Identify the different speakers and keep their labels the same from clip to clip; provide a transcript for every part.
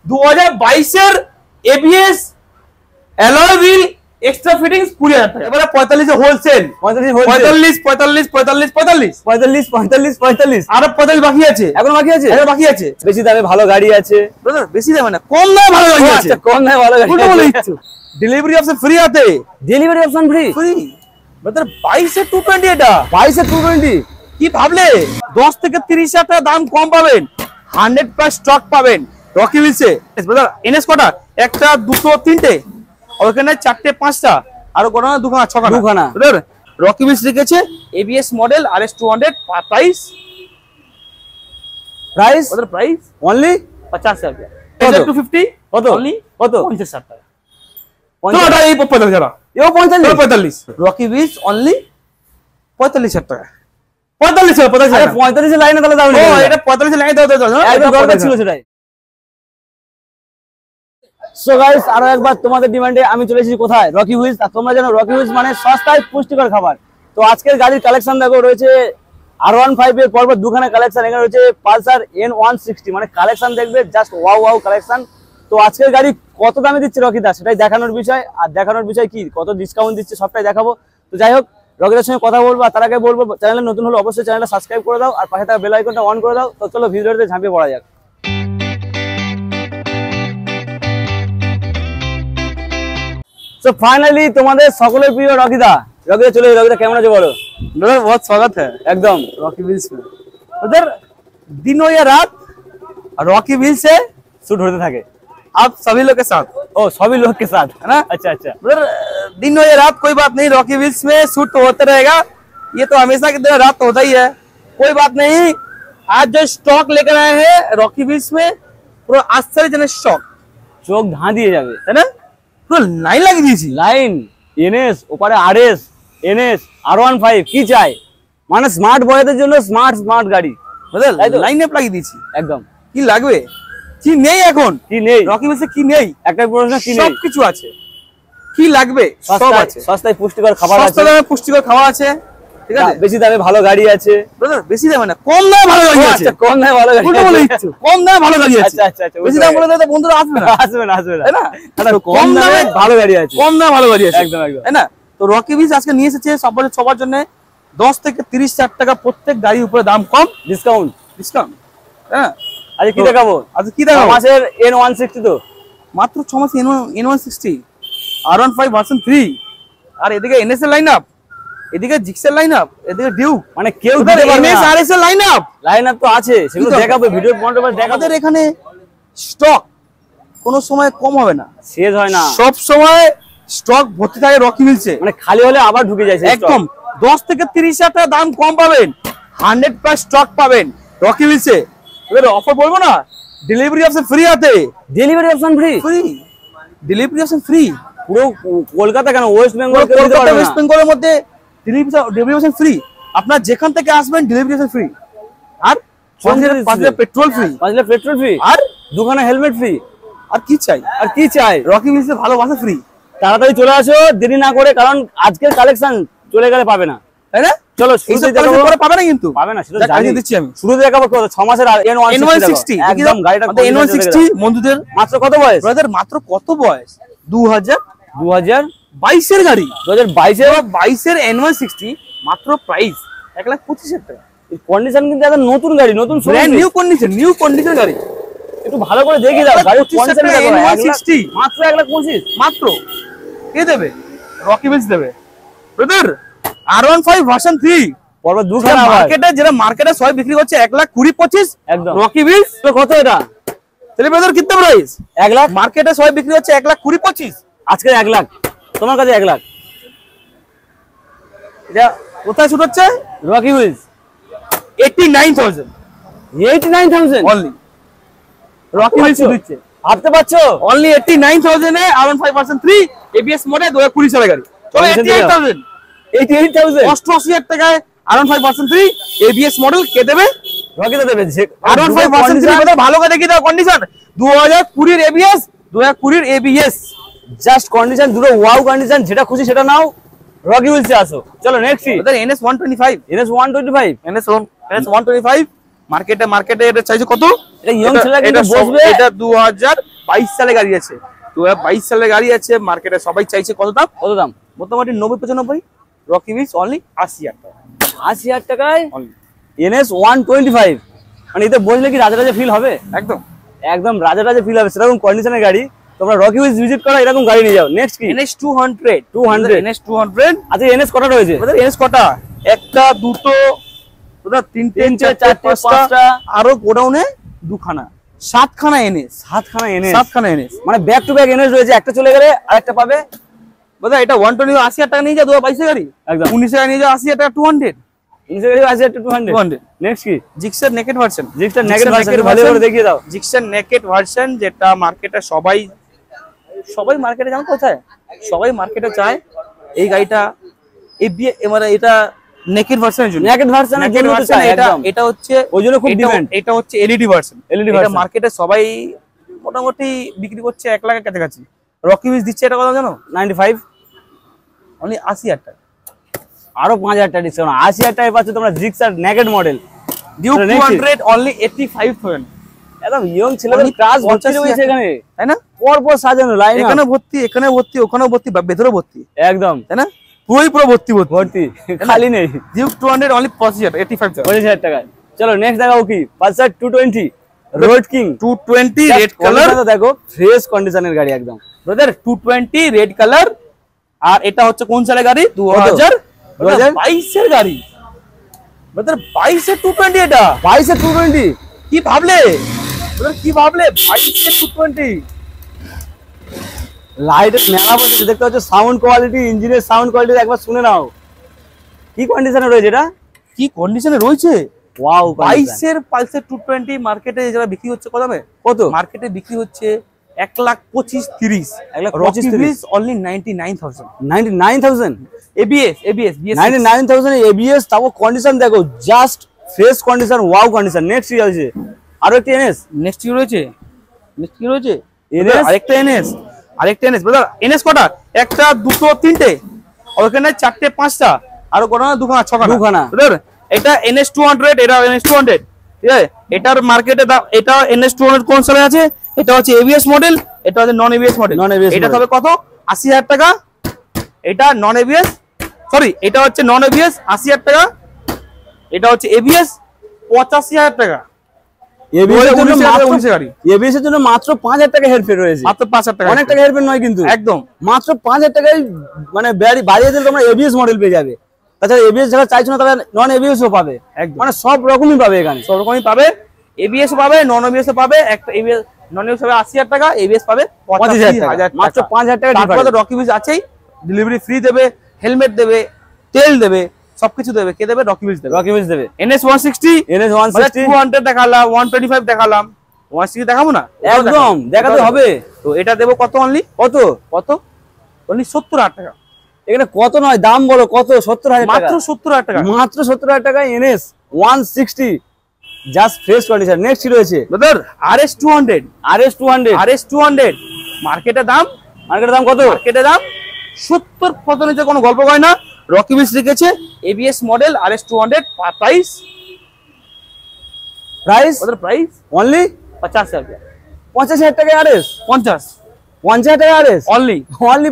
Speaker 1: 2022 এর ABS alloy wheel extra fittings 20000 টাকা। এবারে 45 এ হোলসেল, 45 45 45 45
Speaker 2: 45 45 45
Speaker 1: আর 45 বাকি আছে,
Speaker 2: এখন বাকি আছে,
Speaker 1: এখন বাকি আছে।
Speaker 2: বেশি দামে ভালো গাড়ি আছে
Speaker 1: ব্রাদার, বেশি দামে না, কম দামে ভালো গাড়ি আছে।
Speaker 2: আচ্ছা, কম দামে ভালো গাড়ি আছে।
Speaker 1: ডেলিভারি অপশন ফ্রি আছে,
Speaker 2: delivery option free
Speaker 1: free. Brother 22 এ 220, এটা
Speaker 2: 22 এ 220
Speaker 1: কি ভাবলে? 10 থেকে 30,000 টাকা দাম কম পাবেন, 100+ স্টক পাবেন রকি হুইলসে। ব্রাদার এনএস কটা? একটা, দুটো, তিনটে, ওখানে চারটে, পাঁচটা, আরো কটা না? দুখানা, ছখানা। ব্রাদার রকি হুইলস লিখেছে ABS model RS 200। Price brother price
Speaker 2: only
Speaker 1: 50,000 টাকা।
Speaker 2: কত?
Speaker 1: 250
Speaker 2: কত?
Speaker 1: অনলি
Speaker 2: কত?
Speaker 1: 50,000 টাকা। চলো এই 45 টাকা,
Speaker 2: এও 45
Speaker 1: 45 রকি হুইলস অনলি 45,000 টাকা। 45
Speaker 2: আরে 45 এর লাইনে তাহলে দাও না।
Speaker 1: ও এটা 45 লাইনে দাও দাও,
Speaker 2: একদম দরকার ছিল সেটাই। সো গাইস, আরো একবার তোমাদের ডিমান্ডে আমি চলে এসেছি কোথায়? Rocky wheels. আর তোমরা জানো রকি হুইলস মানে সস্তায় পুষ্টিকর খাবার। তো আজকের গাড়ির কালেকশন দেখো, রয়েছে R15 এর পরপর দুখানা কালেকশন। এখানে রয়েছে পালসার N160, মানে কালেকশন দেখবে জাস্ট ওয়াও ওয়াও কালেকশন। তো আজকের গাড়ি কত দামে দিচ্ছে রকিদা সেটাই দেখানোর বিষয়। আর দেখানোর বিষয় কি, কত ডিসকাউন্ট দিচ্ছে সবটাই দেখাবো। তো যাই হোক, রকিদার সঙ্গে কথা বলবো। আর তার আগে বলবো, চ্যানেলে নতুন হলে অবশ্যই চ্যানেলটা সাবস্ক্রাইব করে দাও আর পাশে থাকা বেল আইকনটা অন করে দাও। তো চলো ভিডিওতে ঝাঁপিয়ে পড়া যাক। তো ফাইনালি তোমাদের সকলের প্রিয় রকিদা চলে। রকিদা কেমন আছে বলো?
Speaker 1: बहुत स्वागत है
Speaker 2: एकदम
Speaker 1: रॉकी व्हील्स में। उधर दिन हो या रात, रॉकी व्हील्स से
Speaker 2: शूट होते থাকে
Speaker 1: आप सभी लोग के साथ।
Speaker 2: ओ सभी लोग के साथ
Speaker 1: है ना?
Speaker 2: अच्छा अच्छा।
Speaker 1: उधर दिन हो या रात कोई बात नहीं, रॉकी व्हील्स में शूट तो होते रहेगा। ये तो हमेशा की तरह रात तो होता ही है, कोई बात नहीं। आज जो स्टॉक लेकर आए हैं रॉकी व्हील्स में, पूरा आश्चर्यजनक स्टॉक,
Speaker 2: চোখ ধাঁ দিয়ে যাবে,
Speaker 1: है ना? पूरा लाइन लगी दी थी,
Speaker 2: লাইন এনএস ওপারে আরএস এনএস R15 কি চাই, মানে স্মার্ট বয়দের জন্য স্মার্ট স্মার্ট গাড়ি।
Speaker 1: বুঝলেন? লাইন আপ লাগিয়ে দিয়েছি
Speaker 2: একদম।
Speaker 1: কি লাগবে, কি নেই এখন,
Speaker 2: কি নেই
Speaker 1: রকি व्हील्स কি নেই,
Speaker 2: একটা প্রশ্ন, কি নেই?
Speaker 1: সবকিছু আছে, কি লাগবে সব আছে।
Speaker 2: সস্তায় পুষ্টিকর খাবার আছে,
Speaker 1: সস্তা দামে পুষ্টিকর খাবার আছে, ঠিক আছে?
Speaker 2: বেশি দামে ভালো গাড়ি আছে।
Speaker 1: ব্রাদার বেশি দামে না, কম দামে ভালো গাড়ি আছে।
Speaker 2: আচ্ছা, কম দামে ভালো গাড়ি
Speaker 1: উল্টো বলে দিচ্ছ, কম দামে ভালো গাড়ি আছে।
Speaker 2: আচ্ছা আচ্ছা আচ্ছা,
Speaker 1: বেশি দাম বলে তো বন্ধুরা আসবে না,
Speaker 2: আসবে না আসবে না,
Speaker 1: তাই না?
Speaker 2: কম দামে ভালো গাড়ি আছে,
Speaker 1: কম দামে ভালো গাড়ি আছে,
Speaker 2: একদম একদম,
Speaker 1: তাই না? তো রকি व्हील्स আজকে নিয়ে এসেছে সবার জন্য 10 থেকে 30,000 টাকা প্রত্যেক গাড়ির উপরে দাম কম,
Speaker 2: ডিসকাউন্ট।
Speaker 1: হ্যাঁ,
Speaker 2: আজকে কি দেখাবো?
Speaker 1: আজকে কি দেখাবো?
Speaker 2: মাসের N160 তো
Speaker 1: মাত্র 6 মাস N160 R15 ভার্সন 3। আর এদিকে এনএস এর লাইন আপ, এদিকে জিক্স এর লাইন আপ, এদিকে ডিউ,
Speaker 2: মানে কেউ দিতে পারবে না।
Speaker 1: এনএস আরএস এর লাইন আপ
Speaker 2: তো আছে, সেগুলো দেখাবো ভিডিও পয়েন্টে দেখাবো।
Speaker 1: আমাদের এখানে স্টক কোনো সময় কম হবে না,
Speaker 2: শেষ হয় না,
Speaker 1: সব সময় স্টক ভর্তি থাকে রকি व्हील्स এ।
Speaker 2: মানে খালি হলে আবার ঢুকে যায়
Speaker 1: একদম 10 থেকে 30,000 টাকা দাম কম পাবেন, 100+ স্টক পাবেন রকি व्हील्स এ। এবারে অফার বলবো না, ডেলিভারি অপশন ফ্রি আছে,
Speaker 2: delivery option free,
Speaker 1: delivery option free
Speaker 2: পুরো কলকাতা কেন ওয়েস্ট বেঙ্গল,
Speaker 1: কলকাতা ওয়েস্ট বেঙ্গলের মধ্যে ডেলিভারি অপশন ফ্রি। আপনার যেখান থেকে আসবেন ডেলিভারি অপশন ফ্রি, আর 5 litre petrol free,
Speaker 2: 5 litre petrol free,
Speaker 1: আর
Speaker 2: দুখানা হেলমেট ফ্রি।
Speaker 1: আর কি চাই,
Speaker 2: আর কি চাই?
Speaker 1: রকি व्हील्स এর ভালোবাসা ফ্রি।
Speaker 2: তাড়াতাড়ি চলে আসো, দেরি না করে, কারণ আজকের কালেকশন চলে গেলে পাবে না,
Speaker 1: তাই না?
Speaker 2: চলো শুরুতে দেখাবো,
Speaker 1: পাবে না কিন্তু
Speaker 2: পাবে না, সেটা
Speaker 1: জানিয়ে দিচ্ছি আমি।
Speaker 2: শুরুতে দেখাবো 6 মাসের
Speaker 1: N160
Speaker 2: একদম গাড়িটা
Speaker 1: N160 বন্ধুদের
Speaker 2: মাত্র কত বয়স?
Speaker 1: ব্রাদার মাত্র কত বয়স? 2022 এর গাড়ি,
Speaker 2: 2022
Speaker 1: এর N160 মাত্র প্রাইস 1,25,000 টাকা।
Speaker 2: এই কন্ডিশন কিন্তু একদম নতুন গাড়ি, নতুন
Speaker 1: ব্র্যান্ড নিউ কন্ডিশন গাড়ি।
Speaker 2: একটু ভালো করে দেখিয়ে দাও গাড়ির কন্ডিশন।
Speaker 1: N160
Speaker 2: মাত্র 1,25,000
Speaker 1: মাত্র। কে দেবে? রকি व्हील्स দেবে ব্রাদার। R15 ভার্সন 3
Speaker 2: পরপর দুখানা
Speaker 1: মার্কেটে সবাই বিক্রি করছে 1,20,25।
Speaker 2: একদম
Speaker 1: রকি व्हील्स
Speaker 2: কত এটা?
Speaker 1: তাহলে ব্রাদার কিতনা প্রাইস?
Speaker 2: 1 লাখ।
Speaker 1: মার্কেটে সবাই বিক্রি হচ্ছে 1,20,25,
Speaker 2: আজকে 1 লাখ, তোমার কাছে 1 লাখ।
Speaker 1: এটা কোথায় শুট হচ্ছে?
Speaker 2: Rocky wheels
Speaker 1: 89,000
Speaker 2: only.
Speaker 1: Rocky wheels shoot হচ্ছে,
Speaker 2: ভাবতে পারছো?
Speaker 1: অনলি 89,000 এ R15 ভার্সন 3 এবিএস মডেল 2020 সালের গাড়ি। চলো 88,000 88,000 টাকায় R15 ভার্সন 3 এবিএস মডেল কে দেবে?
Speaker 2: রকিদা দেবে।
Speaker 1: R15 ভার্সন 3 কত ভালো করে দেখি দাও কন্ডিশন। 2020 এর এবিএস, 2020 এর এবিএস,
Speaker 2: জাস্ট কন্ডিশন দুটো ওয়াও কন্ডিশন, যেটা খুশি সেটা নাও, রকি व्हील्स এ আসো। চলো নেক্সট
Speaker 1: ওদের NS 125,
Speaker 2: NS 125,
Speaker 1: NS 125 মার্কেটে এটা চাইছে কত?
Speaker 2: এটা ইয়ং ছেলে কিন্তু বসবে।
Speaker 1: এটা 2000 2022 সালে গাড়ি আছে, 2022 সালে গাড়ি আছে, মার্কেটে সবাই চাইছে কত দাম?
Speaker 2: কত দাম?
Speaker 1: মোটামুটি 90-95, রকি হুইলস অনলি 80,000 টাকা।
Speaker 2: 80,000 টাকায়
Speaker 1: অনলি
Speaker 2: NS 125, মানে এতে বসলে কি রাজা রাজা ফিল হবে?
Speaker 1: একদম
Speaker 2: একদম রাজা রাজা ফিল হবে, সেরকম কন্ডিশনের গাড়ি। তোমরা রকি হুইলস ভিজিট করো, এরকম গাড়ি নিয়ে যাও। নেক্সট কি?
Speaker 1: NS 200। NS 200।
Speaker 2: আচ্ছা NS কটা রয়েছে?
Speaker 1: NS কটা? একটা, দুটো, তিনটে, চারটে, পাঁচটা, আরো গোডাউনে দুখানা, 7খানা NS।
Speaker 2: 7খানা NS,
Speaker 1: 7খানা NS,
Speaker 2: মানে ব্যাক টু ব্যাক NS রয়েছে। একটা চলে গেলে আরেকটা পাবে।
Speaker 1: দাদা এটা 120 80,000 টাকা নিয়ে যা, 2022 গাড়ি।
Speaker 2: একদম
Speaker 1: 19 টাকা নিয়ে যা, 80,000 টাকা 200।
Speaker 2: 200। নেক্সট কি?
Speaker 1: Gixxer naked version.
Speaker 2: Gixxer naked version ভালো করে দেখিয়ে দাও।
Speaker 1: জিক্সার নেকেড ভার্সন, যেটা মার্কেটে সবাই মার্কেটে জানো কোথায়, সবাই মার্কেটে চায় এই গাড়িটা। মানে এটা নেকেড ভার্সনের জন্য,
Speaker 2: নেকেড ভার্সনের জন্য তো চাই একদম।
Speaker 1: এটা হচ্ছে
Speaker 2: ওই জন্য খুব ডিমান্ড।
Speaker 1: এটা হচ্ছে এলইডি ভার্সন।
Speaker 2: এলইডি
Speaker 1: এটা
Speaker 2: ভার্সন
Speaker 1: মার্কেটে সবাই মোটামুটি বিক্রি করছে 1 লাখের কাছাকাছি। রকি হুইলস দিচ্ছে এটা কত জানো?
Speaker 2: 95,
Speaker 1: অনলি 80,000 টাকা।
Speaker 2: আরো 5,000 টাকা ডিসকাউন্ট। 80,000 টাকায় পাচ্ছ তোমরা Gixxer naked model.
Speaker 1: Duke 200 only 85,000।
Speaker 2: একদম ইয়ং ছেলেদের ক্লাস ভর্তি রয়েছে এখানে,
Speaker 1: তাই না?
Speaker 2: পর পর সাজানো লাইন,
Speaker 1: এখানে ভর্তি, এখানে ভর্তি, ওখানেও ভর্তি, ভেতরে ভর্তি,
Speaker 2: একদম,
Speaker 1: তাই না? পুরো ভর্তি
Speaker 2: ভর্তি, খালি নেই।
Speaker 1: ডিউক 200 অনলি 85,000
Speaker 2: টাকায়। চলো নেক্সট দেখাও কি? Pulsar 220 road king
Speaker 1: 220 red colour.
Speaker 2: দেখো ফ্রেশ কন্ডিশনের গাড়ি একদম
Speaker 1: ব্রাদার, 220 রেড কালার। আর এটা হচ্ছে কোন সালের গাড়ি? 2022 এর গাড়ি। ব্রাদার 22 এর 220, এটা
Speaker 2: 22 এর 220।
Speaker 1: কি ভাবলে ব্রাদার, কি ভাবলে? 22 এর 220।
Speaker 2: লাইটের মেলা বলতে দেখতে হচ্ছে, সাউন্ড কোয়ালিটি, ইঞ্জিনের সাউন্ড কোয়ালিটি একবার শুনে নাও কি কন্ডিশনে রয়েছে এটা,
Speaker 1: কি কন্ডিশনে রয়েছে।
Speaker 2: ওয়াও,
Speaker 1: 22 এর পালসার 220 মার্কেটে যারা বিক্রি হচ্ছে কত দামে?
Speaker 2: কত?
Speaker 1: মার্কেটে বিক্রি হচ্ছে 1,25,30।
Speaker 2: 1,25,30
Speaker 1: অনলি 99,000।
Speaker 2: 99,000
Speaker 1: ABS
Speaker 2: 99,000 ABS, তাও কন্ডিশন দেখো, just fresh condition, wow condition. Next কি আছে? আরো একটা NS।
Speaker 1: নেক্সট কি রয়েছে? নেক্সট কি রয়েছে?
Speaker 2: NS,
Speaker 1: আরেকটা NS ব্রাদার। NS কটা? একটা, দুটো, তিনটে, ওখানে চারটে, পাঁচটা, আর গোডাউনে দুখানা, ছখানা ব্রাদার। এটা NS 200, এটা NS 200, ঠিক আছে? এটার মার্কেটে দাম, এটা NS 200 কোন সালে আছে? এটা হচ্ছে ABS মডেল, এটা হচ্ছে নন ABS মডেল। এটা তবে কত? 80,000 টাকা। এটা নন ABS, সরি, এটা হচ্ছে নন ABS 80,000 টাকা। এটা হচ্ছে ABS 85,000 টাকা।
Speaker 2: ABS এর জন্য মাত্র,
Speaker 1: গাড়ি
Speaker 2: ABS এর জন্য মাত্র 5,000 টাকা হেরফের রয়েছে।
Speaker 1: মাত্র 5,000 টাকা,
Speaker 2: অনেক টাকা হেরফের নয় কিন্তু,
Speaker 1: একদম
Speaker 2: মাত্র 5,000 টাকায় মানে বাড়িয়ে দিলে তোমরা ABS মডেল পেয়ে যাবে। তাছাড়া ABS যারা চাইছো না তারা নন ABS ও পাবে, মানে সব রকমই পাবে এখানে,
Speaker 1: সব রকমই পাবে। ABS পাবে, নন ABS পাবে। একটা ABS নন ABS পাবে 80,000 টাকা, ABS পাবে 85,000 টাকা,
Speaker 2: মাত্র 5,000 টাকা।
Speaker 1: তারপরে তো রকি হুইলস আছেই, ডেলিভারি ফ্রি দেবে, হেলমেট দেবে, তেল দেবে, সবকিছু দেবে। কে দেবে? রকি হুইলস দেবে।
Speaker 2: রকি হুইলস দেবে।
Speaker 1: NS 160,
Speaker 2: NS 160,
Speaker 1: 200 দেখালাম, 125 দেখালাম, 160 দেখাবো না?
Speaker 2: একদম দেখাতে হবে।
Speaker 1: তো এটা দেবো কত? অনলি
Speaker 2: কত?
Speaker 1: অনলি 70,000 টাকা।
Speaker 2: এখানে কত নয়, দাম বলো কত? 70,000 টাকা,
Speaker 1: মাত্র 70,000 টাকা,
Speaker 2: মাত্র 70,000 টাকায় NS 160, just fresh condition. Next কি রয়েছে
Speaker 1: ব্রাদার? RS 200, RS 200 মার্কেটের দাম কত? মার্কেটের দাম 70-75 কোনো গল্প হয় না। রকি হুইলস রেখেছে ABS model RS 200। Price
Speaker 2: only
Speaker 1: 50,000 টাকা।
Speaker 2: 50,000 টাকা RS, 50,000 টাকা RS,
Speaker 1: অনলি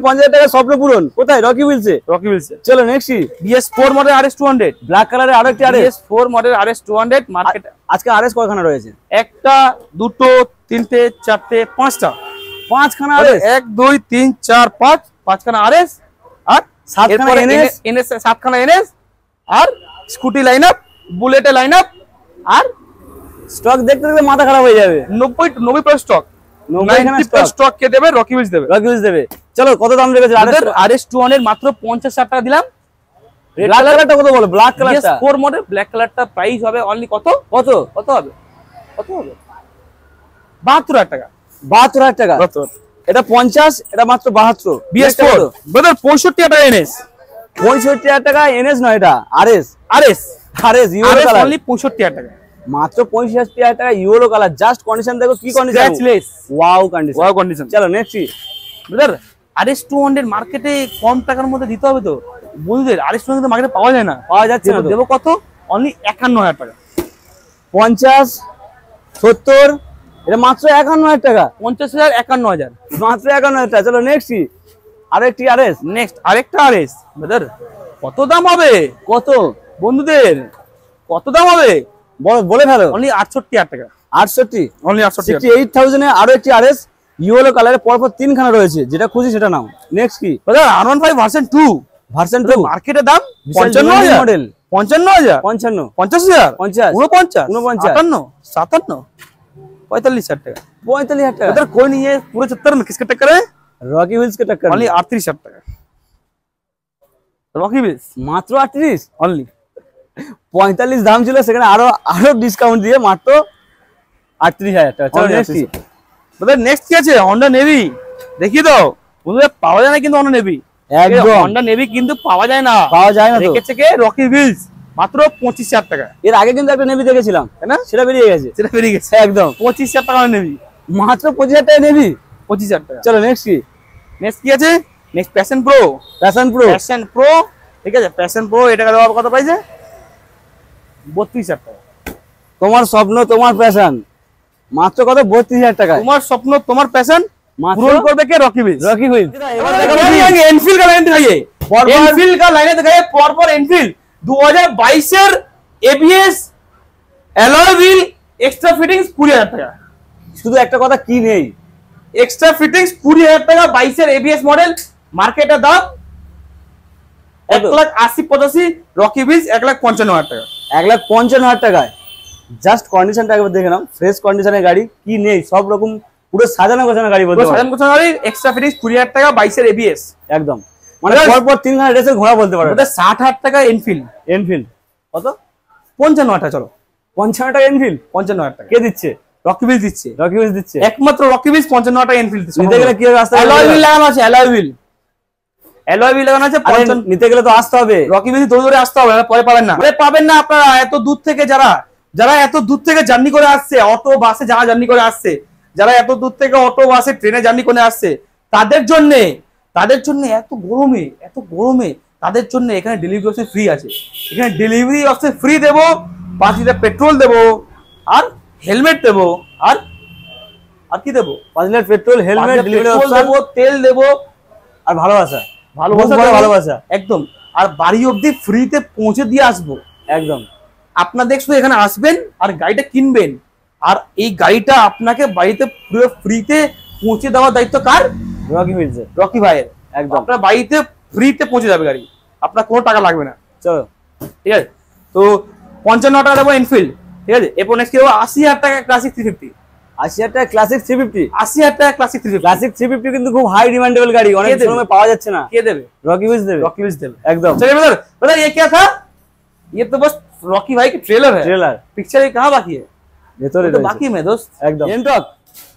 Speaker 2: 50,000 টাকা স্বপ্ন পূরণ। কোথায়? রকি হুইলসে। চলো নেক্সট কি?
Speaker 1: BS4 মডেল RS 200,
Speaker 2: ব্ল্যাক কালারের আরো একটি RS।
Speaker 1: BS4 model RS 200 market.
Speaker 2: আজকে RS কয়খানা রয়েছে?
Speaker 1: একটা, দুটো, তিনটে, চারটে, পাঁচটা,
Speaker 2: 5খানা RS।
Speaker 1: 1 2 3 4 5, 5খানা RS আর
Speaker 2: 7খানা NS,
Speaker 1: 7খানা NS আর স্কুটি লাইনআপ, বুলেটে লাইনআপ। আর
Speaker 2: স্টক দেখতে দেখতে মাথা খারাপ হয়ে যাবে।
Speaker 1: 90% স্টক,
Speaker 2: 90%
Speaker 1: স্টক কে দেবে? রকি হুইলস দেবে।
Speaker 2: চলো কত দাম রেখেছে
Speaker 1: RS 200? মাত্র 50,000 টাকা দিলাম।
Speaker 2: ব্ল্যাক কালারটা কত বলো? ব্ল্যাক কালারটা
Speaker 1: 4 মডেল, ব্ল্যাক কালারটা প্রাইস হবে অনলি কত হবে? 72,000 টাকা।
Speaker 2: 72,000 টাকা। এটা 50, এটা মাত্র 72।
Speaker 1: BS4 ব্রাদার 65,000 টাকা NS।
Speaker 2: 65,000 টাকা NS নয়, এটা RS ইউরো কালার,
Speaker 1: অনলি 65,000 টাকা।
Speaker 2: মাত্র 65,000 টাকা ইউরো কালার। জাস্ট কন্ডিশন দেখো, কি কন্ডিশন,
Speaker 1: স্ক্র্যাচলেস,
Speaker 2: ওয়াও কন্ডিশন। চলো নেক্সট কি?
Speaker 1: ব্রাদার RS 200 মার্কেটে কম টাকার মধ্যে দিতে হবে তো বন্ধুদের। RS 200 মার্কেটে পাওয়া যায় না,
Speaker 2: পাওয়া যাচ্ছে না।
Speaker 1: দেবো কত? অনলি 51,000 টাকা।
Speaker 2: 50, 70, এটা মাত্র 51,000 টাকা,
Speaker 1: 50,000 51,000
Speaker 2: মাত্র 51,000 টাকা। চলো নেক্সট কি, আরেকটি আরএস।
Speaker 1: নেক্সট আরেকটা আরএস ব্রাদার, কত দাম হবে
Speaker 2: কত
Speaker 1: বন্ধুদের, কত দাম হবে
Speaker 2: বলে ফেলো।
Speaker 1: অনলি 68,000 টাকা,
Speaker 2: 68,
Speaker 1: অনলি 68,000
Speaker 2: 68,000 এ আরো একটি আরএস ইয়েলো কালারে পরপর 3খানা রয়েছে, যেটা খুশি সেটা নাও। নেক্সট কি
Speaker 1: ব্রাদার R15 ভার্সন 2,
Speaker 2: ভার্সন 2,
Speaker 1: মার্কেটের দাম
Speaker 2: বিশাল
Speaker 1: 55,000
Speaker 2: মডেল,
Speaker 1: 55,000
Speaker 2: 55,
Speaker 1: 50,000
Speaker 2: 50,
Speaker 1: 49
Speaker 2: 49,
Speaker 1: 57 57 45,000 টাকা।
Speaker 2: 45,000 টাকা।
Speaker 1: ब्रदर कोई नहीं है पूरे 70 में, किसके टक्कर है?
Speaker 2: রকি হুইলস কে টক্কর,
Speaker 1: ओनली 38,000 টাকা রকি হুইলস,
Speaker 2: মাত্র 38।
Speaker 1: অনলি
Speaker 2: 45 দাম ছিল, সেখানে আরো আরো ডিসকাউন্ট দিয়ে মাত্র 38,000 টাকা। চলো নেক্সট কি
Speaker 1: ব্রাদার, নেক্সট কি আছে? Honda Navy দেখিয়ে দাও বন্ধুরা, পাওয়া যায় না কিন্তু Honda Navy,
Speaker 2: একদম
Speaker 1: Honda Navy কিন্তু পাওয়া যায় না,
Speaker 2: পাওয়া যায় না তো।
Speaker 1: রেখেছে কে? রকি হুইলস, মাত্র 25,000 টাকা।
Speaker 2: এর আগে কিন্তু একটা নেভি দেখেছিলাম,
Speaker 1: তাই না?
Speaker 2: সেটা বেরিয়ে গেছে।
Speaker 1: সেটা বেরিয়ে গেছে,
Speaker 2: একদম
Speaker 1: 25,000 টাকা Navy,
Speaker 2: মাত্র 25,000 টাকা নেভি।
Speaker 1: 25,000 টাকা।
Speaker 2: চলো নেক্সট কি,
Speaker 1: নেক্সট কি আছে? Next passion pro,
Speaker 2: passion pro.
Speaker 1: Passion pro, ঠিক আছে, প্যাশন প্রো এটা দেওয়া কত পাইছে? 32,000 টাকা।
Speaker 2: তোমার স্বপ্ন তোমার প্যাশন, মাত্র কত? 32,000 টাকায়।
Speaker 1: তোমার স্বপ্ন তোমার প্যাশন
Speaker 2: মাত্র
Speaker 1: পূরণ করবে কে? Rocky Wheels.
Speaker 2: Rocky Wheels.
Speaker 1: এবার দেখো এনফিল্ড का लाइन दिखाइए, एनफील्ड का लाइन दिखाइए परपर एनफील्ड 2022 এর ABS alloy wheel extra fittings 20,000 টাকা।
Speaker 2: শুধু একটা কথা কি নেই,
Speaker 1: এক্সট্রা ফিটিংস 20,000 টাকা, 22 এর এবিএস মডেল, মার্কেটের দাম 1,80,85, রকি হুইলস 1,55,000 টাকা।
Speaker 2: 1,55,000 টাকায় জাস্ট কন্ডিশনটা একবার দেখে নাও, ফ্রেশ কন্ডিশনের গাড়ি, কি নেই সব রকম পুরো সাজানো গোছানো গাড়ি বলতে পারো।
Speaker 1: সাজান গোছানো গাড়ি, এক্সট্রা ফিটিংস 20,000 টাকা, 22 এর এবিএস,
Speaker 2: একদম মানে
Speaker 1: Plus-
Speaker 2: পরপর 3খানা ড্রেসের ঘোড়া বলতে পারো।
Speaker 1: ওটা 60,000 টাকা এনফিল্ড,
Speaker 2: এনফিল্ড কত?
Speaker 1: 55,000 টাকা। চলো
Speaker 2: 55 টাকা এনফিল্ড
Speaker 1: 55,000 টাকা
Speaker 2: কে দিচ্ছে?
Speaker 1: রকি হুইলস দিচ্ছে,
Speaker 2: রকি হুইলস দিচ্ছে।
Speaker 1: একমাত্র রকি হুইলস 55,000 টাকা এনফিল্ড দিচ্ছে।
Speaker 2: নিতে গেলে কি হবে? আসতে
Speaker 1: অ্যালয় হুইল লাগানো আছে, অ্যালয় হুইল, অ্যালয় হুইল লাগানো আছে।
Speaker 2: নিতে গেলে তো আসতে হবে,
Speaker 1: রকি হুইল দৌড়ে দৌড়ে আসতে হবে, পরে পাবেন না, পরে পাবেন না আপনারা। এত দূর থেকে যারা এত দূর থেকে জার্নি করে আসছে, অটো বাসে যারা জার্নি করে আসছে, যারা এত দূর থেকে অটো বাসে ট্রেনে জার্নি করে আসছে, তাদের জন্য এত গরমে তাদের জন্য এখানে ডেলিভারি অপশন ফ্রি আছে। এখানে ডেলিভারি অপশন ফ্রি দেবো, 5 লিটার পেট্রোল দেবো, আর হেলমেট দেবো, আর কি দেবো?
Speaker 2: 5 litre petrol, helmet, delivery option
Speaker 1: দেবো, তেল দেবো,
Speaker 2: আর ভালোবাসা,
Speaker 1: দেবো,
Speaker 2: ভালোবাসা
Speaker 1: একদম। আর বাড়ি অবধি ফ্রিতে পৌঁছে দিয়ে আসবো,
Speaker 2: একদম।
Speaker 1: আপনাদের শুধু এখানে আসবেন আর গাড়িটা কিনবেন, আর এই গাড়িটা আপনাকে বাড়িতে পুরো ফ্রিতে পৌঁছে দেওয়ার দায়িত্ব কার?
Speaker 2: রকি হুইলস,
Speaker 1: রকি ভাইয়ের।
Speaker 2: একদম।
Speaker 1: আপনার বাড়িতে ফ্রিতে পৌঁছে যাবে গাড়ি, আপনার কোনো টাকা লাগবে না।
Speaker 2: চলো
Speaker 1: ঠিক আছে, তো 55,000 টাকা দেবো এনফিল্ড, ঠিক আছে। এরপর নেক্সট কি দেবো? 80,000 টাকা ক্লাসিক 350,
Speaker 2: 80,000 টাকা ক্লাসিক 350।
Speaker 1: 80,000 টাকা ক্লাসিক 350।
Speaker 2: ক্লাসিক 350 কিন্তু খুব হাই ডিমান্ডেবল গাড়ি, অনেক
Speaker 1: দেবে?
Speaker 2: সময় পাওয়া যাচ্ছে না।
Speaker 1: কে देवे?
Speaker 2: রকি হুইলস দেবে,
Speaker 1: रॉकी विल्स देवे,
Speaker 2: একদম।
Speaker 1: चलिए ब्रदर ये क्या था? ये तो बस रॉकी भाई की ट्रेलर है,
Speaker 2: ট্রেলার
Speaker 1: पिक्चर ये कहाँ बाकी है?
Speaker 2: ভেতরে
Speaker 1: ये तो बाकी में दोस्त।
Speaker 2: একদম।
Speaker 1: এনটর্ক,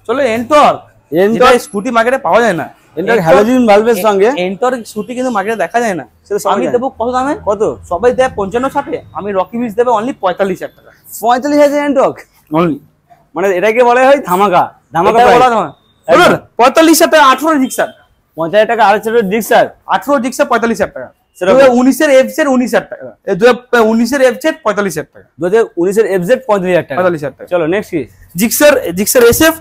Speaker 1: চলো এনটর্ক,
Speaker 2: এনটর্ক
Speaker 1: স্কুটি মার্কেটে পাওয়া যায় না।
Speaker 2: এনটর্ক হ্যালোজেন বাল্বের সঙ্গে
Speaker 1: এনটর্ক স্কুটি কিন্তু মার্কেটে দেখা যায় না।
Speaker 2: সেটা সবাই
Speaker 1: আমি
Speaker 2: জানে।
Speaker 1: দেবো কত দামে?
Speaker 2: কত?
Speaker 1: সবাই দেয় 55-60, আমি রকি বিলস দেবে অনলি 45,000 টাকা
Speaker 2: 45,000 এনটর্ক,
Speaker 1: অনলি।
Speaker 2: মানে এটাকে বলা হয় ধামাকা, ধামাকা
Speaker 1: এটা বলা
Speaker 2: প্রাইস।
Speaker 1: না বলুন 45,000 টাকা 18 জিক্সার,
Speaker 2: 50,000 টাকা আর ছোট ডিক্সার,
Speaker 1: 18 জিক্সার 45,000 টাকা।
Speaker 2: সেটা
Speaker 1: 2019 এর এফজেড 19,000 টাকা, 2019 এর এফজেড 45,000 টাকা,
Speaker 2: 2019 এর এফজেড 45,000 টাকা।
Speaker 1: 45,000 টাকা।
Speaker 2: চলো নেক্সট কি?
Speaker 1: Gixxer SF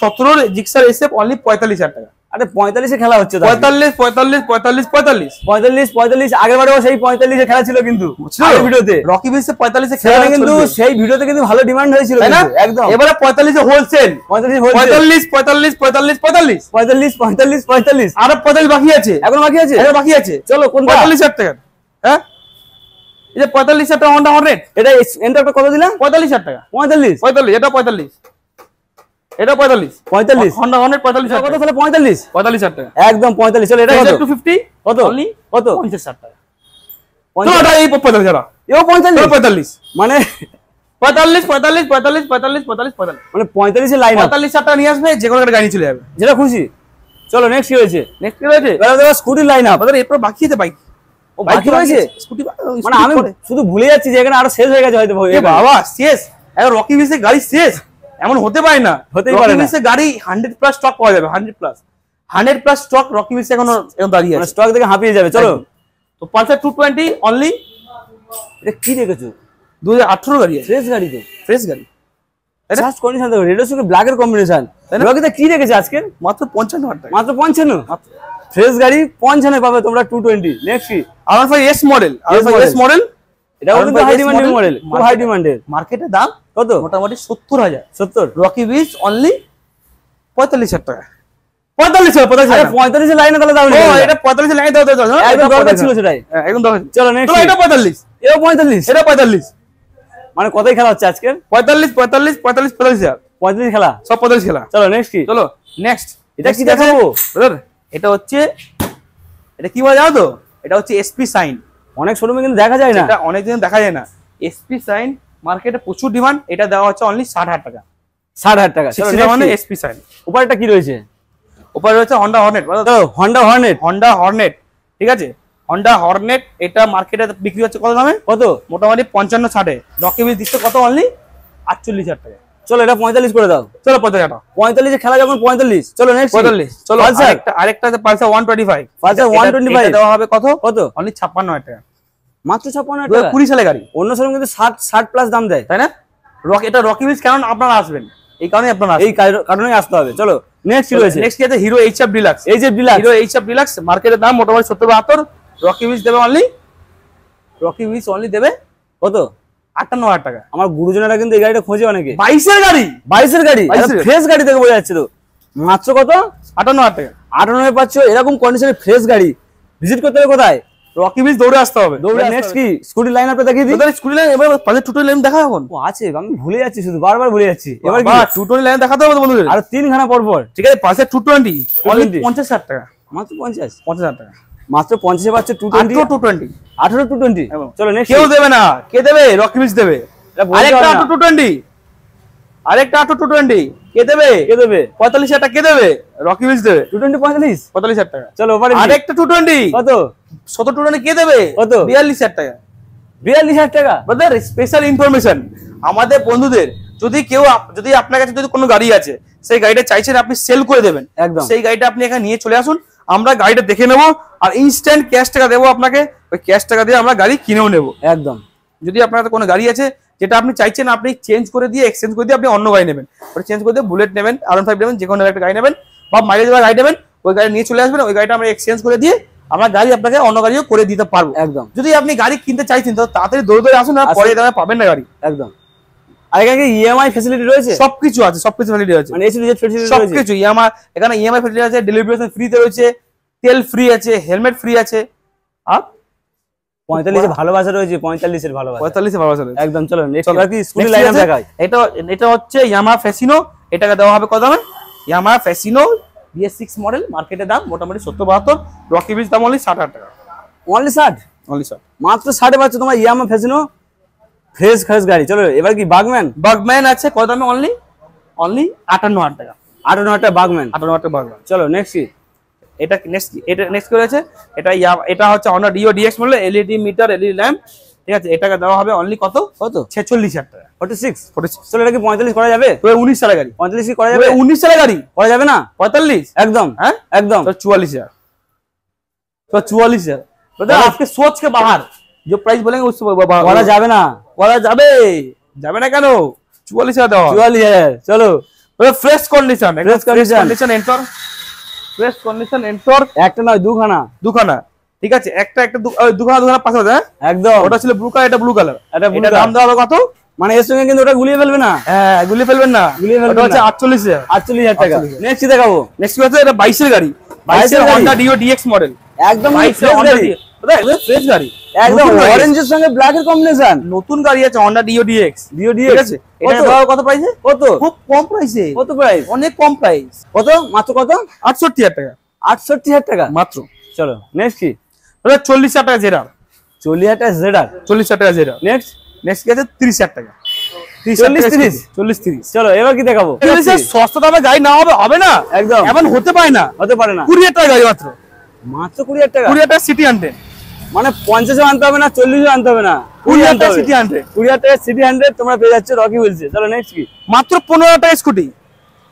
Speaker 1: 17 Gixxer SF only 45,000 টাকা।
Speaker 2: আরে 45 এ খেলা হচ্ছে তো।
Speaker 1: 45
Speaker 2: আগের বারেও সেই 45 এ খেলা ছিল কিন্তু আগের ভিডিওতে।
Speaker 1: রকি বিলসে 45 এ
Speaker 2: সেখানে কিন্তু সেই ভিডিওতে কিন্তু ভালো ডিমান্ড হয়েছিল
Speaker 1: তাই না?
Speaker 2: কিন্তু, একদম।
Speaker 1: এবারে 45 এ হোলসেল,
Speaker 2: 45 হচ্ছে
Speaker 1: 45 45 45 45
Speaker 2: 45
Speaker 1: আর 45 বাকি আছে,
Speaker 2: এখন বাকি আছে।
Speaker 1: এখন বাকি আছে।
Speaker 2: চলো কোনটা?
Speaker 1: 45,000 টাকা। হ্যাঁ, এই যে 45,000 টাকা Honda Hornet,
Speaker 2: এটা এন্টারটা কত দিলাম?
Speaker 1: 45,000 টাকা।
Speaker 2: 45
Speaker 1: এটা 45, এটা 45
Speaker 2: 45
Speaker 1: Honda Hornet 45,000
Speaker 2: কত
Speaker 1: টাকা।
Speaker 2: তাহলে? 45
Speaker 1: 45,000 টাকা।
Speaker 2: একদম 45। চলো এটা কত?
Speaker 1: 250
Speaker 2: কত?
Speaker 1: অনলি
Speaker 2: কত?
Speaker 1: 50,000 টাকা।
Speaker 2: 50
Speaker 1: তো এটা এই 45,000 টাকা।
Speaker 2: এও 45
Speaker 1: 45
Speaker 2: মানে
Speaker 1: 45 45 45 45 45 45
Speaker 2: মানে 45 এর লাইন আপ,
Speaker 1: 45,000 টাকা নিয়ে আসবে, যে কোনো একটা গাড়ি চলে যাবে।
Speaker 2: যেটা খুশি। চলো নেক্সট কি হয়েছে?
Speaker 1: নেক্সট কি হয়েছে?
Speaker 2: এবার দেখো স্কুটির লাইন আপ।
Speaker 1: আমাদের এরপর বাকি আছে বাইক।
Speaker 2: ও বাকি রয়েছে?
Speaker 1: স্কুটি
Speaker 2: মানে আমি শুধু ভুলে যাচ্ছি যে এখানে আরো শেষ হয়ে গেছে হয়তো।
Speaker 1: এ বাবা শেষ, এখন রকি বিলসের গাড়ি শেষ, এমন হতে পারে না।
Speaker 2: হতেই পারে না।
Speaker 1: রকি বিলসের গাড়ি 100+ স্টক পাওয়া যাবে, 100+ স্টক রকি বিলসে এখন দাঁড়িয়ে
Speaker 2: মানে
Speaker 1: আছে।
Speaker 2: স্টক দেখে হাঁপিয়ে যাবে। চলো
Speaker 1: তো পালসার 220 অনলি,
Speaker 2: এটা কি রেখেছো?
Speaker 1: 2018 গাড়ি আছে,
Speaker 2: ফ্রেশ গাড়ি তো।
Speaker 1: ফ্রেশ গাড়ি।
Speaker 2: জাস্ট কন্ডিশন দেখো, রেডের সঙ্গে ব্ল্যাক এর কম্বিনেশন। রকিদা কি রেখেছে আজকে?
Speaker 1: মাত্র 55,000 টাকা।
Speaker 2: মাত্র 55, ফ্রেশ গাড়ি 55 পাবে তোমরা 220। নেক্সট কি
Speaker 1: R15 S model, R15 S model,
Speaker 2: এটাও কিন্তু হাই ডিমান্ডিং মডেল, খুব হাই ডিমান্ডের।
Speaker 1: মার্কেটের দাম
Speaker 2: কত?
Speaker 1: মোটামুটি 70,000।
Speaker 2: 70।
Speaker 1: রকি উইজ অনলি 45,000 টাকা। 45
Speaker 2: এর লাইনে তাহলে দাও।
Speaker 1: ও এটা 45 লাইনে দাও
Speaker 2: একদম দরকার ছিল সেটাই,
Speaker 1: একদম দরকার।
Speaker 2: চলো নেক্সট।
Speaker 1: এটা 45,
Speaker 2: এও 45,
Speaker 1: এটা 45,
Speaker 2: মানে কতই খেলা হচ্ছে আজকে?
Speaker 1: 45 45 45 45,000
Speaker 2: 45 খেলা,
Speaker 1: সব 45 খেলা।
Speaker 2: চলো নেক্সট কি?
Speaker 1: চলো নেক্সট।
Speaker 2: এটা কি দেখাবো
Speaker 1: ব্রাদার? এটা হচ্ছে, এটা কি বলা জানো তো? এটা হচ্ছে এসপি সাইন।
Speaker 2: অনেক শোরুমে কিন্তু দেখা যায় না,
Speaker 1: এটা অনেক দিন দেখা যায় না। এসপি সাইন মার্কেটে প্রচুর ডিমান্ড। এটা দেওয়া হচ্ছে অনলি 60,000 টাকা।
Speaker 2: 60,000 টাকা। চলো
Speaker 1: মানে
Speaker 2: নেক্সট।
Speaker 1: SP sign.
Speaker 2: উপরটা কি রয়েছে?
Speaker 1: উপরে রয়েছে হন্ডা হর্নেট।
Speaker 2: তো হন্ডা হর্নেট,
Speaker 1: হন্ডা হর্নেট, ঠিক আছে, হন্ডা হর্নেট। এটা মার্কেটে বিক্রি হচ্ছে কত দামে?
Speaker 2: কত?
Speaker 1: মোটামুটি 55-60। রকি উইজ দিচ্ছে কত? অনলি 48,000 টাকা।
Speaker 2: চলো এটা 45 করে দাও।
Speaker 1: চলো 50,000 টাকা।
Speaker 2: 45 এ খেলা যখন 45। চলো নেক্সট
Speaker 1: 45। চলো আরেকটা আছে পালসার 125।
Speaker 2: পালসার 125
Speaker 1: এটা দেওয়া হবে কত?
Speaker 2: কত?
Speaker 1: অনলি 56,000 টাকা।
Speaker 2: মাত্র 56,000 টাকা।
Speaker 1: 20 সালে গাড়ি।
Speaker 2: অন্য শোরুম কিন্তু 60 প্লাস দাম দেয়,
Speaker 1: তাই না? এটা রকি উইজ কারণ আপনারা আসবেন, এই কারণে আপনারা
Speaker 2: এই কারণেই আসতে হবে। চলো নেক্সট কি রয়েছে?
Speaker 1: নেক্সট কি আছে? Hero HF deluxe.
Speaker 2: HF deluxe,
Speaker 1: hero HF deluxe মার্কেটের দাম মোটামুটি 70-72। রকি উইজ দেবে অনলি, রকি উইজ অনলি দেবে
Speaker 2: কত?
Speaker 1: 58,000 টাকা।
Speaker 2: আমার গুরুজনেরা কিন্তু এই গাড়িটা খোঁজে অনেকে।
Speaker 1: 22 এর গাড়ি,
Speaker 2: 22 এর গাড়ি, ফ্রেশ গাড়ি থেকে বোঝা যাচ্ছে তো। মাত্র কত?
Speaker 1: 58,000 টাকা।
Speaker 2: 58 পাচ্ছ এরকম কন্ডিশনে ফ্রেশ গাড়ি। ভিজিট করতে হবে কোথায়?
Speaker 1: রকি উইজ দৌড়ে আসতে হবে।
Speaker 2: নেক্সট কি? স্কুটি লাইন আপে দেখিয়ে দিই।
Speaker 1: স্কুটি লাইন এবার পাশে টুটো লাইন দেখা এখন।
Speaker 2: ও আছে, আমি ভুলে যাচ্ছি, শুধু বারবার ভুলে যাচ্ছি। এবার কি?
Speaker 1: টুটো লাইন দেখাতে হবে বন্ধুদের।
Speaker 2: আর 3 খানা পর পর,
Speaker 1: ঠিক আছে, পাশে 220 অনলি 50,000 টাকা।
Speaker 2: মাত্র
Speaker 1: 50,000 টাকা।
Speaker 2: মাত্র 50 এ পাচ্ছ 220।
Speaker 1: 220,
Speaker 2: 18 220। চলো নেক্সট।
Speaker 1: কেউ দেবে না, কে দেবে? রকি উইজ দেবে। আরেকটা 220, আরেকটা 220 কে দেবে?
Speaker 2: কে দেবে?
Speaker 1: 45,000 টাকা কে দেবে? রকি উইজ দেবে।
Speaker 2: 220
Speaker 1: 45,000 টাকা।
Speaker 2: চলো ওপারে
Speaker 1: আরেকটা 220
Speaker 2: কত?
Speaker 1: 220 কে দেবে?
Speaker 2: কত?
Speaker 1: 42,000 টাকা।
Speaker 2: 42,000 টাকা।
Speaker 1: ব্রাদার স্পেশাল ইনফরমেশন আমাদের বন্ধুদের, যদি কেউ যদি আপনার কাছে যদি কোনো গাড়ি আছে, সেই গাড়িটা চাইছেন আপনি সেল করে দেবেন,
Speaker 2: একদম
Speaker 1: সেই গাড়িটা আপনি এখানে নিয়ে চলে আসুন, আমরা গাড়িটা দেখে নেব আর ইনস্ট্যান্ট ক্যাশ টাকা দেবো আপনাকে। ওই ক্যাশ টাকা দিয়ে আমরা গাড়ি কিনেও নেব।
Speaker 2: একদম।
Speaker 1: যদি আপনার কোনো গাড়ি আছে যেটা আপনি চাইছেন আপনি চেঞ্জ করে দিয়ে এক্সচেঞ্জ করে দিয়ে আপনি অন্য গাড়ি নেবেন, ওটা চেঞ্জ করে দিয়ে বুলেট নেবেন, R15 নেবেন, যে কোনো একটা গাড়ি নেবেন বা মাইলেজ গাড়ি নেবেন, ওই গাড়ি নিয়ে চলে আসবেন। ওই গাড়িটা আমরা এক্সচেঞ্জ করে দিয়ে আমরা গাড়ি আপনাকে অন্য গাড়িও করে দিতে পারবো।
Speaker 2: একদম।
Speaker 1: যদি আপনি গাড়ি কিনতে চাইছেন তো তাড়াতাড়ি দৌড়ে আসুন, আর পরে দামে পাবেন না গাড়ি।
Speaker 2: একদম। আর এখানে কি ইএমআই ফ্যাসিলিটি রয়েছে?
Speaker 1: সবকিছু আছে, সবকিছু ফ্যাসিলিটি আছে,
Speaker 2: মানে এসি জেড ফ্যাসিলিটি রয়েছে
Speaker 1: সবকিছু। এখানে ইএমআই ফ্যাসিলিটি আছে, ডেলিভারি ফ্রিতে রয়েছে, তেল ফ্রি আছে, হেলমেট ফ্রি আছে। আর
Speaker 2: 45 এর ভালোবাসা রয়েছে, 45 এর ভালোবাসা,
Speaker 1: 45 এর ভালোবাসা রয়েছে।
Speaker 2: একদম। চলো নেক্সট আর কি স্কুটি লাইন আপ দেখাই।
Speaker 1: এটা হচ্ছে ইয়ামাহা ফ্যাসিনো। এটাকে দেওয়া হবে কত দামে? ইয়ামাহা ফ্যাসিনো BS6 মডেল, মার্কেটের দাম মোটামুটি 70-72। রকি উইজ দাম অনলি 60,000 টাকা।
Speaker 2: অনলি 60?
Speaker 1: অনলি 60,
Speaker 2: মাত্র 60 পাচ্ছ তোমার ইয়ামাহা ফ্যাসিনো ফ্রেশ গাড়ি। চলো এবার কি
Speaker 1: বাগম্যান আছে কত দামে? অনলি 58,000 টাকা।
Speaker 2: 58,000 টাকা বাগম্যান।
Speaker 1: 58,000 টাকা বাগম্যান।
Speaker 2: চলো নেক্সট কি?
Speaker 1: এটা নেক্সট করে আছে, এটা হচ্ছে Honda Dio DX model, LED meter, LED lamp, ঠিক আছে। এটাকে দেওয়া হবে অনলি কত? 46,000 টাকা।
Speaker 2: 46। চলো এটা কি 45 করা যাবে?
Speaker 1: 19 সালের গাড়ি।
Speaker 2: 45 কি করা যাবে?
Speaker 1: 19 সালের গাড়ি
Speaker 2: করা যাবে না?
Speaker 1: 45
Speaker 2: একদম,
Speaker 1: হ্যাঁ
Speaker 2: একদম।
Speaker 1: 44,000। 44,000 ब्रदर, आपके सोच के बाहर जो प्राइस बोलेंगे उससे
Speaker 2: করা যাবে না?
Speaker 1: বলা যাবে, যাবে না কেন? 44,000 দাও।
Speaker 2: 44,000। চলো
Speaker 1: ফ্রেশ কন্ডিশন,
Speaker 2: ফ্রেশ
Speaker 1: কন্ডিশন এন্টর, ফ্রেশ কন্ডিশন এন্টর।
Speaker 2: একটা নয় দুখানা,
Speaker 1: দুখানা, ঠিক আছে। দুখানা পাঁচ হাজার।
Speaker 2: একদম।
Speaker 1: ওটা ছিল ব্লু কালার, এটা ব্লু কালার।
Speaker 2: এটা
Speaker 1: দাম দেওয়া হবে কত?
Speaker 2: মানে এর সঙ্গে কিন্তু ওটা গুলিয়ে ফেলবে না।
Speaker 1: হ্যাঁ, গুলিয়ে ফেলবেন না, ওটা হচ্ছে 48,000।
Speaker 2: 48,000 টাকা। নেক্সট কি দেখাবো?
Speaker 1: নেক্সট হচ্ছে এটা 22 এর গাড়ি, 22 এর Honda Dio DX মডেল।
Speaker 2: একদম
Speaker 1: ফ্রেশ গাড়ি, ফ্রেশ গাড়ি,
Speaker 2: একদম অরেঞ্জের সঙ্গে ব্ল্যাক এর কম্বিনেশন।
Speaker 1: নতুন গাড়ি আছে Honda Dio DX।
Speaker 2: ঠিক আছে।
Speaker 1: এটা দাও কত প্রাইসে?
Speaker 2: কত?
Speaker 1: খুব কম প্রাইসে।
Speaker 2: কত প্রাইস?
Speaker 1: অনেক কম প্রাইস।
Speaker 2: কত? মাত্র কত?
Speaker 1: 68,000 টাকা।
Speaker 2: 68,000 টাকা
Speaker 1: মাত্র।
Speaker 2: চলো নেক্সট কি?
Speaker 1: 40,000 টাকা জেরার।
Speaker 2: 40,000 টাকা জেডার।
Speaker 1: 40,000 টাকা জেরার। নেক্সট কি আছে? 30,000 টাকা। 40-30।
Speaker 2: চলো এবার কি দেখাবো?
Speaker 1: সস্তা দামে গাড়ি না হবে না,
Speaker 2: একদম
Speaker 1: এমন হতে পারে না,
Speaker 2: হতে পারে না।
Speaker 1: 20,000 টাকা গাড়ি মাত্র।
Speaker 2: মাত্র 20,000 টাকা।
Speaker 1: 20,000 টাকা সিটি 100,
Speaker 2: মানে 50 আনতে হবে না, 40 আনতে হবে না,
Speaker 1: 20,000 টাকা সিটি 100।
Speaker 2: 20,000 টাকা সিটি 100 তোমরা পেয়ে যাচ্ছে রকি হুইলসে। চলো নেক্সট কি?
Speaker 1: মাত্র 15,000 টাকা স্কুটি।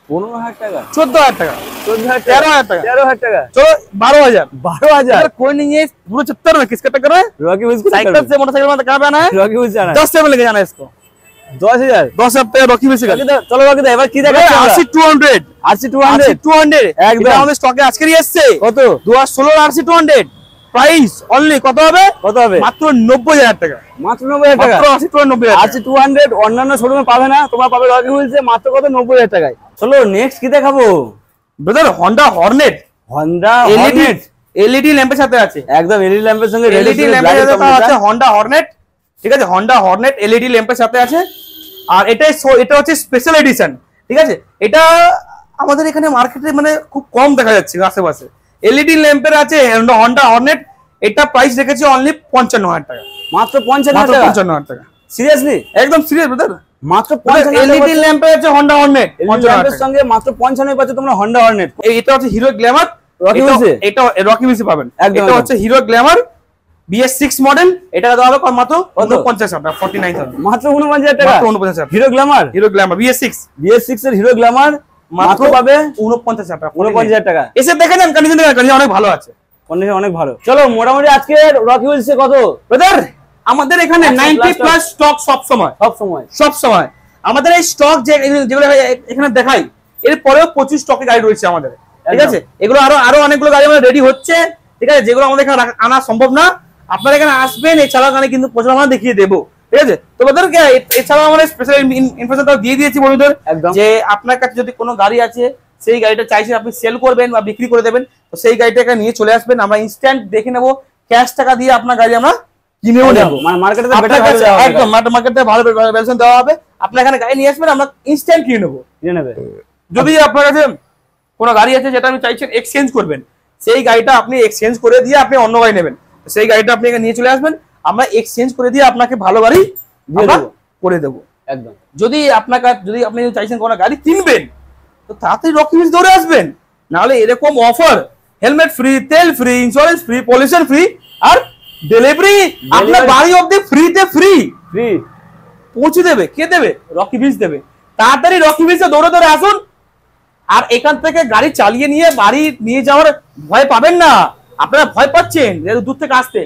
Speaker 2: 15,000 টাকা।
Speaker 1: 14,000 টাকা।
Speaker 2: 14,000
Speaker 1: 13,000 টাকা।
Speaker 2: 13,000 টাকা।
Speaker 1: चलो 12,000।
Speaker 2: 12,000।
Speaker 1: कोई नहीं है, पूरा 70 में किसका टक्कर है?
Speaker 2: रॉकी हुइल्स
Speaker 1: साइकिल से मोटरसाइकिल में कहाँ पे आना है?
Speaker 2: रॉकी हुइल्स आना है।
Speaker 1: 10 से में लेके जाना है इसको।
Speaker 2: 10,000
Speaker 1: 10,000 টাকা রকি হুইলস গাড়ি।
Speaker 2: চলো বাকি দা এবার কি দেখাচ্ছি
Speaker 1: RC 200
Speaker 2: একদম।
Speaker 1: এটা আমাদের স্টকে আজকেরই এসেছে।
Speaker 2: কত?
Speaker 1: 2016 RC 200 প্রাইস অনলি কত হবে?
Speaker 2: কত হবে?
Speaker 1: মাত্র 90,000 টাকা।
Speaker 2: মাত্র 90,000 টাকা।
Speaker 1: মাত্র RC 290,000
Speaker 2: RC 200 অন্যান্য শোরুমে পাবে না, তোমরা পাবে রকি হুইলসে মাত্র কত? 90,000 টাকায়। চলো নেক্সট কি দেখাবো
Speaker 1: brother? Honda Hornet
Speaker 2: Honda
Speaker 1: LED
Speaker 2: Hornet
Speaker 1: LED ল্যাম্পের সাথে আছে।
Speaker 2: একদম LED ল্যাম্পের সঙ্গে
Speaker 1: LED ল্যাম্পের সাথে আছে Honda Hornet, ঠিক আছে? Honda Hornet LED ল্যাম্পের সাথে আছে। আর এটা হচ্ছে স্পেশাল এডিশন, ঠিক আছে? এটা আমাদের এখানে মার্কেটে মানে খুব কম দেখা যাচ্ছে আশেপাশে। LED ল্যাম্পের আছে Honda Hornet, এটা প্রাইস রেখেছে অনলি 55,000 টাকা।
Speaker 2: মাত্র 55,000 টাকা?
Speaker 1: 55,000 টাকা।
Speaker 2: সিরিয়াসলি?
Speaker 1: একদম সিরিয়াস ব্রাদার,
Speaker 2: মাত্র 55,000
Speaker 1: LED ল্যাম্পের আছে Honda Hornet
Speaker 2: ল্যাম্পের সঙ্গে মাত্র 55 পাচ্ছ তোমরা Honda Hornet।
Speaker 1: এটা হচ্ছে হিরো গ্ল্যামার,
Speaker 2: রকি হুইলসে?
Speaker 1: এটা রকি হুইলসে পাবেন।
Speaker 2: একদম,
Speaker 1: এটা হচ্ছে হিরো গ্ল্যামার BS6 মডেল, এটা দেওয়া হবে মাত্র 49,000 টাকা, 49,000
Speaker 2: মাত্র 49,000 টাকা।
Speaker 1: মাত্র 49,000
Speaker 2: hero Glamour,
Speaker 1: hero Glamour BS6
Speaker 2: এর হিরো গ্ল্যামার মাত্র পাবে
Speaker 1: 49,000 টাকা।
Speaker 2: 49,000 টাকা।
Speaker 1: এসে দেখে নেন, কন্ডিশন অনেক ভালো আছে,
Speaker 2: কন্ডিশন অনেক ভালো। চলো মোটামুটি আজকে রকি হুইলসে কত
Speaker 1: ব্রাদার? আমাদের এখানে 90 প্লাস স্টক সব সময় আমাদের এই স্টক যেগুলো এখানে দেখাই, এর পরেও 25 স্টকে গাড়ি রয়েছে আমাদের, ঠিক আছে? এগুলো আরো অনেকগুলো গাড়ি আমাদের রেডি হচ্ছে, ঠিক আছে? যেগুলো আমাদের এখানে আনা সম্ভব না, আপনারা এখানে আসবেন, এছাড়াও গাড়ি কিন্তু প্রচুর আমরা দেখিয়ে দেবো, ঠিক আছে? তো ব্রাদার এছাড়াও আমাদের স্পেশাল ইনফরমেশন দিয়ে দিয়েছি বন্ধুদের, যে আপনার কাছে যদি কোনো গাড়ি আছে, সেই গাড়িটা চাইছেন আপনি সেল করবেন বা বিক্রি করে দেবেন, তো সেই গাড়িটাকে নিয়ে চলে আসবেন, আমরা ইনস্ট্যান্ট দেখে নেবো, ক্যাশ টাকা দিয়ে আপনার গাড়ি আমরা কিনেও নেবো।
Speaker 2: মানে মার্কেটে
Speaker 1: একদম মার্কেটে ভালো ভ্যালুয়েশন দেওয়া হবে, আপনার এখানে গাড়ি নিয়ে আসবেন, আমরা ইনস্ট্যান্ট কিনে নেবো। যদি আপনার কাছে কোনো গাড়ি আছে যেটা আপনি চাইছেন এক্সচেঞ্জ করবেন, সেই গাড়িটা আপনি এক্সচেঞ্জ করে দিয়ে আপনি অন্য গাড়ি নেবেন, সেই গাড়িটা আপনি এখানে নিয়ে চলে আসবেন, আমরা এক্সচেঞ্জ করে দিয়ে আপনাকে ভালো গাড়ি করে দেবো
Speaker 2: একদম।
Speaker 1: যদি আপনি চাইছেন কোনো গাড়ি কিনবেন, তো তাড়াতাড়ি রকি হুইলস দৌড়ে আসবেন, নাহলে এরকম অফার, হেলমেট ফ্রি, তেল free, insurance free, pollution free, আর ডেলিভারি আপনার বাড়ি অবধি ফ্রি পৌঁছে দেবে। কে দেবে? রকি হুইলস দেবে। তাড়াতাড়ি রকি হুইলসে দৌড়ে আসুন, আর এখান থেকে গাড়ি চালিয়ে নিয়ে বাড়ি নিয়ে যাওয়ার ভয় পাবেন না। আপনারা ভয় পাচ্ছেন দূর থেকে আসতে,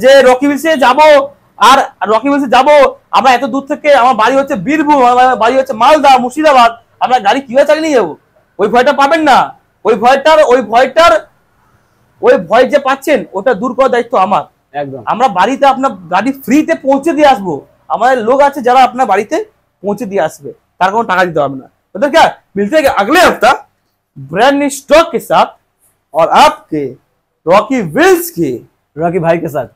Speaker 1: যে রকি হুইলসে যাবো, আর রকি হুইলসে যাবো আমরা এত দূর থেকে, আমার বাড়ি হচ্ছে বীরভূম, আমার বাড়ি হচ্ছে মালদা, মুর্শিদাবাদ, আমরা গাড়ি কিভাবে চালিয়ে নিয়ে যাবো? ওই ভয়টা পাবেন না। ওই ভয় যে পাচ্ছেন, ওটা দূর করার দায়িত্ব আমার।
Speaker 2: একদম।
Speaker 1: আমরা বাড়িতে আপনার গাড়ি ফ্রিতে পৌঁছে দিয়ে আসবো, আমাদের লোক আছে যারা আপনার বাড়িতে পৌঁছে দিয়ে আসবে, তার কোনো টাকা দিতে হবে না। तो क्या मिलते हैं अगले हफ्ता ब्रांड न्यू स्टॉक के साथ और आपके रॉकी व्हील्स के
Speaker 2: रॉकी भाई के साथ